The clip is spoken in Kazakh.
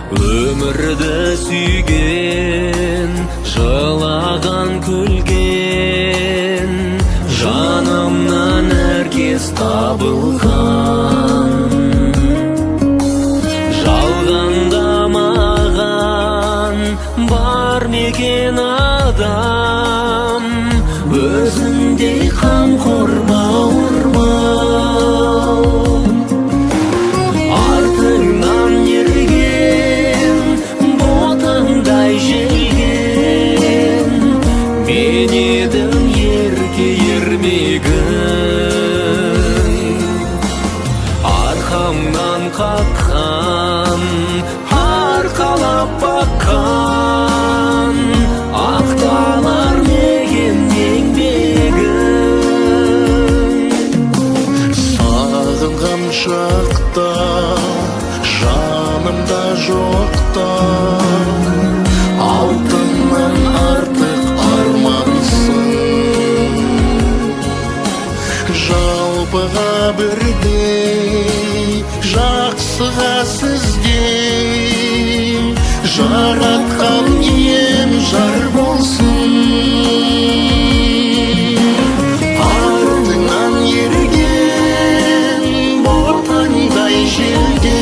Өмірді сүйген, жылаған күлген, жанымнан әркез табылған. Жалғанда маған бар мекен адам, өзіңдей қамқор бауырмал. Артыңнан ерген, ботаңдай желген, мен едім ерке ермегің. Арқамнан қаққан, арқалап баққан, ақталар мекен еңбегің. Сағынған шақта, жанымда жоқта, алтыннан артық армансың. Жалпыға бірдей, жақсыға сіздей, жаратқан ием жар болсын. Артыңнан ерген, ботаңдай желген,